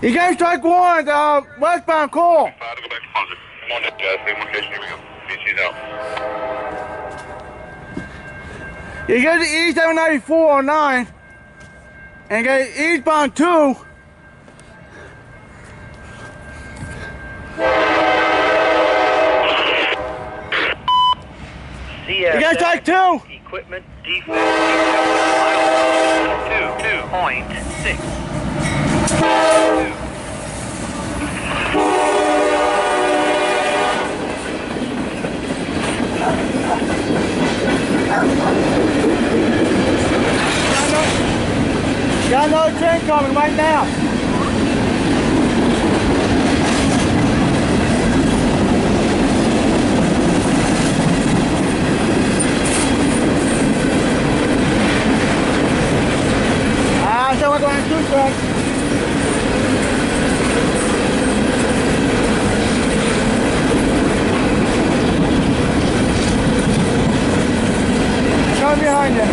You guys strike one, westbound coal. Go back to positive. Come on, same location, here we go. BC's out. You get the E794-09 and get eastbound 2. CSX You guys strike 2. Equipment defect. 2.6. Got another train coming right now. So we're going to two trucks. Come behind you.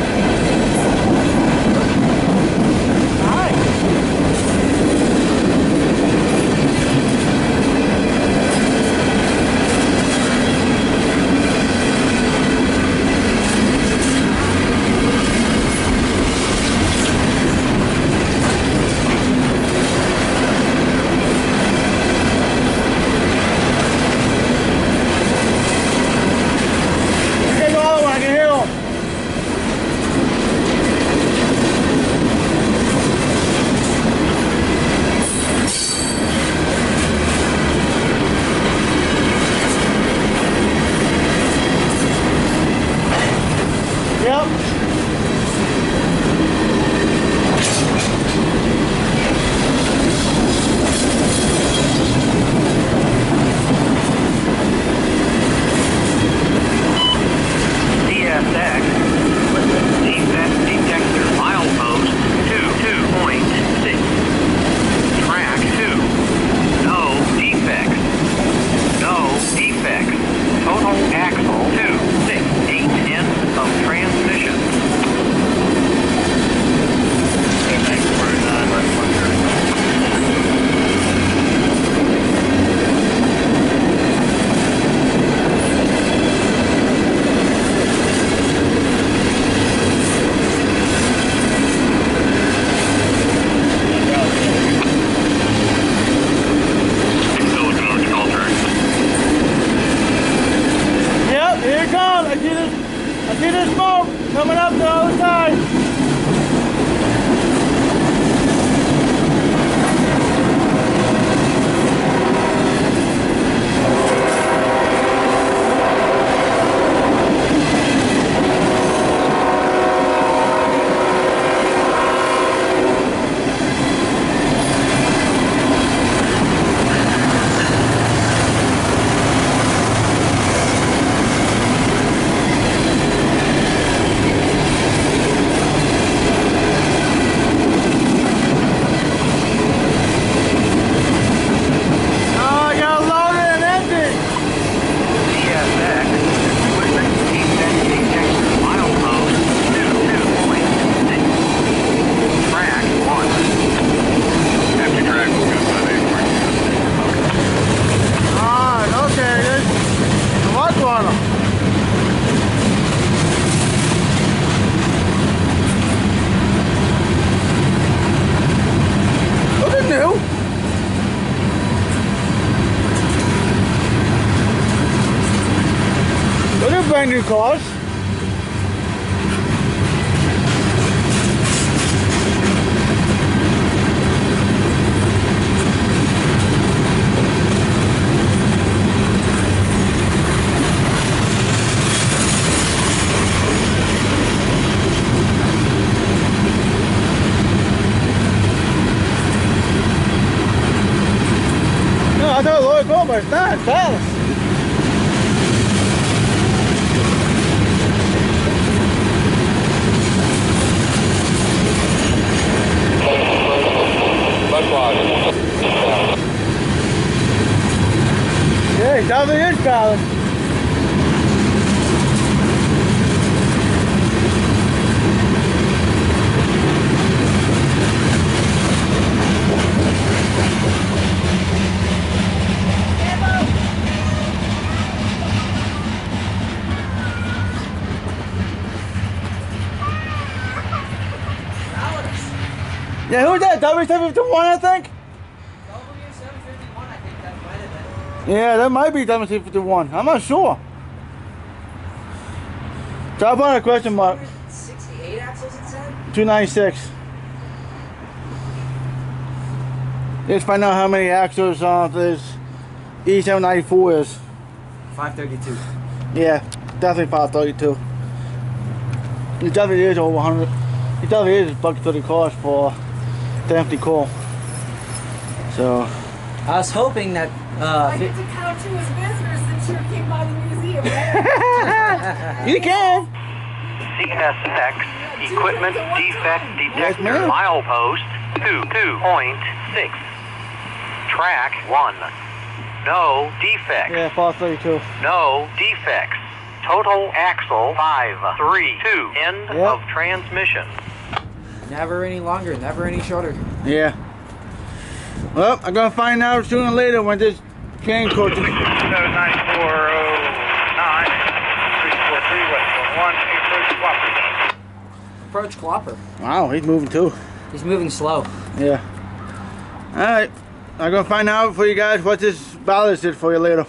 See the smoke coming up the other side. Brand new cars. No, I thought Lloyd Cole, but it's not. It's Dallas. Yeah, he definitely is valid. Yeah, who's that? W751, I think? W751, I think that might have been. Yeah, that might be W751. I'm not sure. So I bought a question mark. 68 axles, it said? 296. Let's find out how many axles this E794 is. 532. Yeah, definitely 532. It definitely is over 100. It definitely is $130 cost for the empty coal. So I was hoping that. I get to count you as visitors since you came by the museum, right? you can. CSX Equipment Defect Detector ma'am. Milepost 2.6. Track 1. No defects. Yeah, 532. No defects. Total axle 532. End Yep. of transmission. Never any longer, never any shorter. Yeah. Well, I'm gonna find out sooner or later when this train coach. 794-09 343 westbound 1 approach Whopper. Approach Clopper. Wow, he's moving too. He's moving slow. Yeah. All right. I'm gonna find out for you guys what this ballast did for you later.